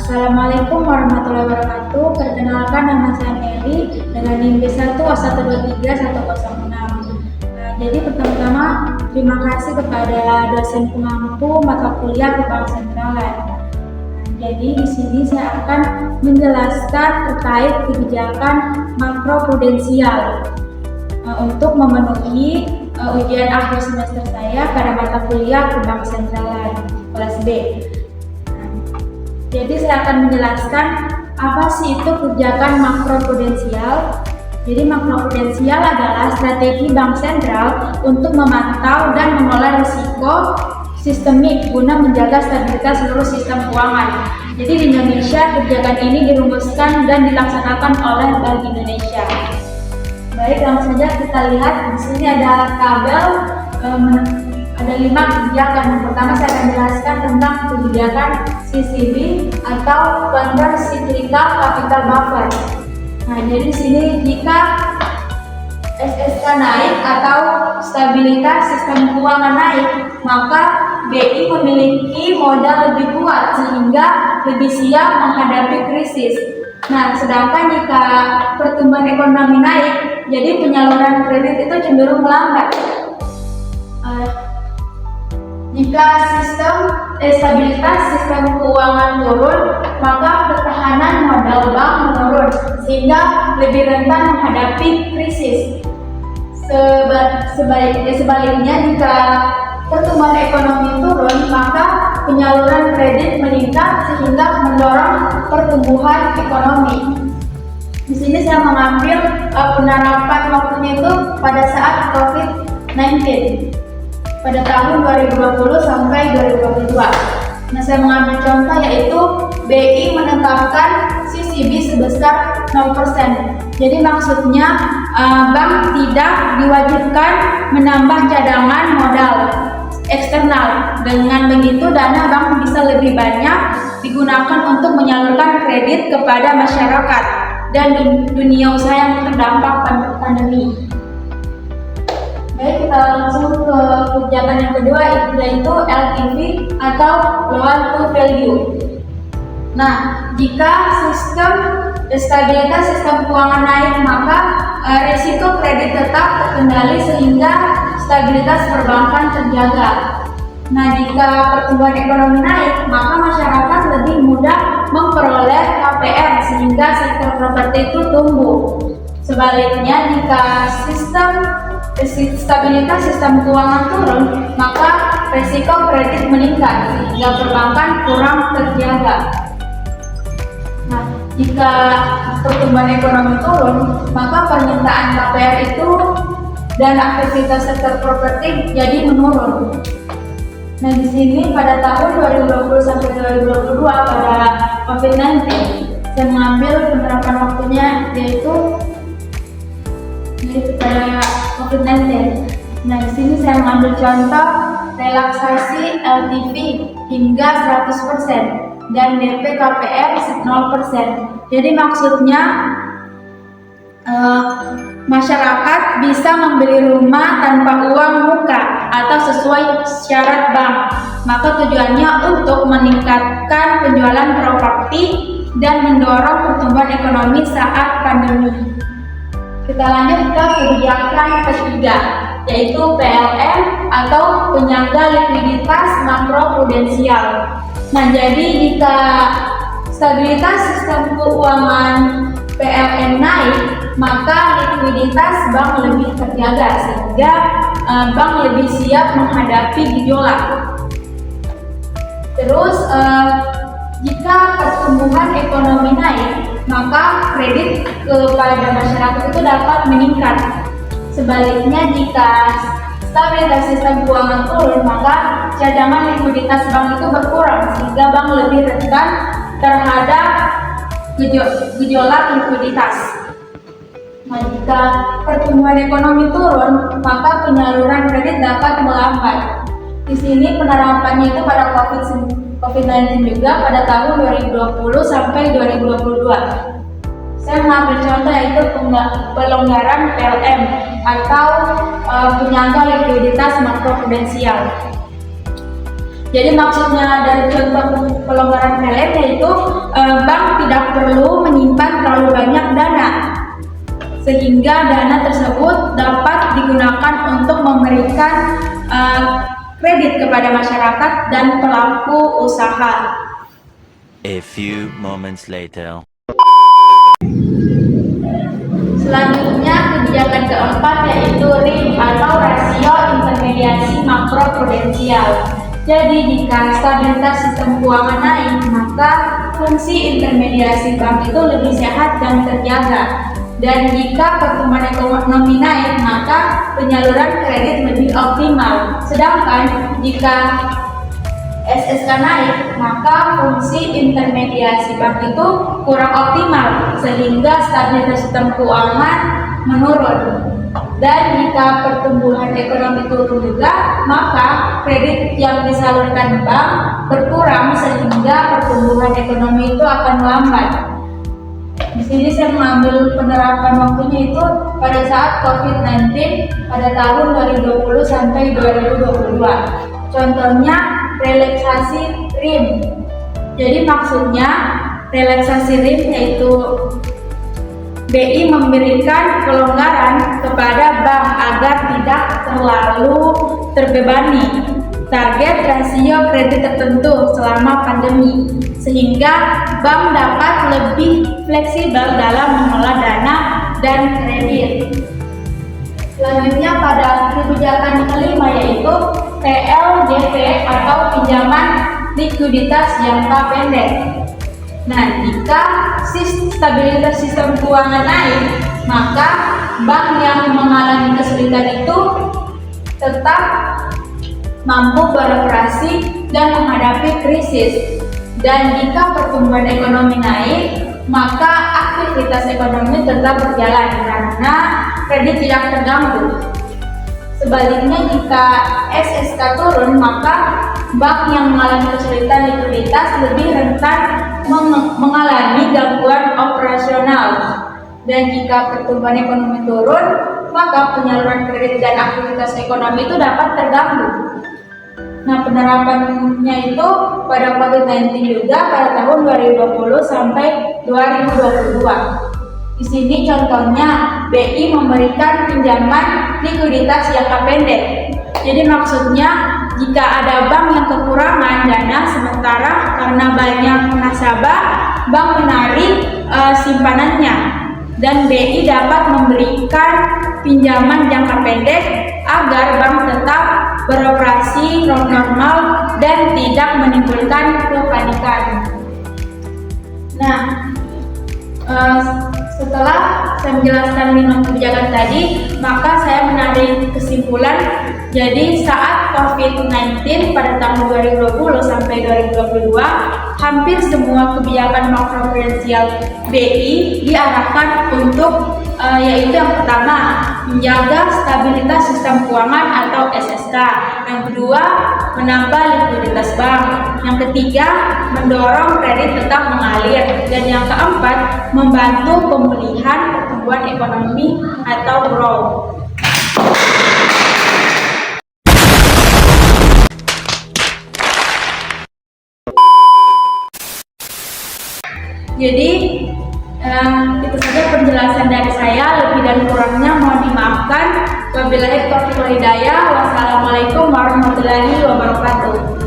Assalamualaikum warahmatullahi wabarakatuh. Perkenalkan, nama saya Mary dengan NIM B1123106. Jadi pertama-tama terima kasih kepada dosen pemangku mata kuliah Bank Sentralan. Jadi di sini saya akan menjelaskan terkait kebijakan makroprudensial untuk memenuhi ujian akhir semester saya pada mata kuliah Bank Sentralan kelas B. Jadi saya akan menjelaskan apa sih itu kebijakan makroprudensial. Jadi makroprudensial adalah strategi bank sentral untuk memantau dan mengelola risiko sistemik guna menjaga stabilitas seluruh sistem keuangan. Jadi di Indonesia kebijakan ini dirumuskan dan dilaksanakan oleh Bank Indonesia. Baik, langsung saja kita lihat. Di sini ada tabel, ada 5 kebijakan. Yang pertama saya akan jelaskan tentang kebijakan CCB atau Countercyclical Capital Buffer. Nah, jadi di sini jika SSK naik atau stabilitas sistem keuangan naik, maka BI memiliki modal lebih kuat sehingga lebih siap menghadapi krisis. Nah, sedangkan jika pertumbuhan ekonomi naik, jadi penyaluran kredit itu cenderung melambat. Jika stabilitas sistem keuangan turun, maka ketahanan modal bank menurun sehingga lebih rentan menghadapi krisis. Sebaliknya jika pertumbuhan ekonomi turun, maka penyaluran kredit meningkat sehingga mendorong pertumbuhan ekonomi. Di sini saya mengambil penerapan waktunya itu pada saat COVID-19 pada tahun 2020 sampai 2022. Nah, saya mengambil contoh yaitu BI menetapkan CCB sebesar 0%. Jadi maksudnya bank tidak diwajibkan menambah cadangan modal eksternal. Dengan begitu dana bank bisa lebih banyak digunakan untuk menyalurkan kredit kepada masyarakat dan dunia usaha yang terdampak pandemi. Baik, kita langsung ke kebijakan yang kedua, yaitu LTV atau loan to value. Nah, jika stabilitas sistem keuangan naik, maka risiko kredit tetap terkendali sehingga stabilitas perbankan terjaga. Nah, jika pertumbuhan ekonomi naik, maka masyarakat lebih mudah memperoleh KPR sehingga sektor properti itu tumbuh. Sebaliknya, jika stabilitas sistem keuangan turun, maka risiko kredit meningkat sehingga perbankan kurang terjaga. Nah, jika pertumbuhan ekonomi turun, maka permintaan KPR itu dan aktivitas sektor properti jadi menurun. Nah, di sini pada tahun 2020 sampai 2022 pada COVID-19, saya mengambil penerapan waktunya yaitu pada COVID-19. Nah, di sini saya mengambil contoh relaksasi LTV hingga 100% dan DP KPR 0%. Jadi maksudnya masyarakat bisa membeli rumah tanpa uang muka atau sesuai syarat bank. Maka tujuannya untuk meningkatkan penjualan properti dan mendorong pertumbuhan ekonomi saat pandemi. Kita lanjut ke kebijakan ketiga, yaitu PLM atau penyangga likuiditas makroprudensial. Nah, jadi jika stabilitas sistem keuangan PLN naik, maka likuiditas bank lebih terjaga sehingga bank lebih siap menghadapi gejolak. Terus jika pertumbuhan ekonomi naik, maka kredit kepada masyarakat itu dapat meningkat. Sebaliknya, jika stabilitas sistem keuangan turun, maka cadangan likuiditas bank itu berkurang sehingga bank lebih rentan terhadap gejolak likuiditas. Nah, jika pertumbuhan ekonomi turun, maka penyaluran kredit dapat melambat. Di sini penerapannya itu pada COVID-19 juga pada tahun 2020 sampai 2022. Saya mengambil contoh yaitu pelonggaran PLM atau penyangga likuiditas makroprudensial. Jadi maksudnya dari contoh pelonggaran PLN yaitu bank tidak perlu menyimpan terlalu banyak dana, sehingga dana tersebut dapat digunakan untuk memberikan kredit kepada masyarakat dan pelaku usaha. A few moments later. Selanjutnya, kebijakan keempat yaitu RIM atau rasio intermediasi makroprudensial. Jadi, jika stabilitas sistem keuangan naik, maka fungsi intermediasi bank itu lebih sehat dan terjaga. Dan jika pertumbuhan ekonomi naik, maka penyaluran kredit lebih optimal. Sedangkan jika SSK naik, maka fungsi intermediasi bank itu kurang optimal sehingga stabilitas sistem keuangan menurun. Dan jika pertumbuhan ekonomi turun juga, maka kredit yang disalurkan bank berkurang sehingga pertumbuhan ekonomi itu akan melambat. Di sini saya mengambil penerapan waktunya itu pada saat COVID-19 pada tahun 2020 sampai 2022. Contohnya relaksasi RIM. Jadi maksudnya relaksasi RIM yaitu BI memberikan kelonggaran kepada bank agar tidak terlalu terbebani target rasio kredit tertentu selama pandemi, sehingga bank dapat lebih fleksibel dalam mengelola dana dan kredit. Selanjutnya pada kebijakan kelima yaitu PLJP atau pinjaman likuiditas jangka pendek. Nah, jika stabilitas sistem keuangan naik, maka bank yang mengalami kesulitan itu tetap mampu beroperasi dan menghadapi krisis. Dan jika pertumbuhan ekonomi naik, maka aktivitas ekonomi tetap berjalan karena kredit tidak terganggu. Sebaliknya, jika SSK turun, maka bank yang mengalami kesulitan likuiditas lebih rentan mengalami gangguan operasional. Dan jika pertumbuhan ekonomi turun, maka penyaluran kredit dan aktivitas ekonomi itu dapat terganggu. Nah, penerapannya itu pada COVID-19 juga pada tahun 2020 sampai 2022. Di sini contohnya BI memberikan pinjaman likuiditas jangka pendek. Jadi maksudnya jika ada bank yang kekurangan dana sementara karena banyak nasabah, bank menarik simpanannya dan BI dapat memberikan pinjaman jangka pendek agar bank tetap beroperasi normal dan tidak menimbulkan kepanikan. Nah, setelah saya menjelaskan 5 kebijakan tadi, maka saya menarik kesimpulan. Jadi saat COVID-19 pada tahun 2020 sampai 2022, hampir semua kebijakan makroprudensial BI diarahkan untuk yaitu yang pertama, menjaga stabilitas sistem keuangan atau SSK. Yang kedua, menambah likuiditas bank. Yang ketiga, mendorong kredit tetap mengalir. Dan yang keempat, membantu pemulihan pertumbuhan ekonomi atau growth. Jadi itu saja penjelasan dari saya, lebih dan kurangnya mohon dimaafkan. Wabillahi taufiq wal hidayah. Wassalamualaikum warahmatullahi wabarakatuh.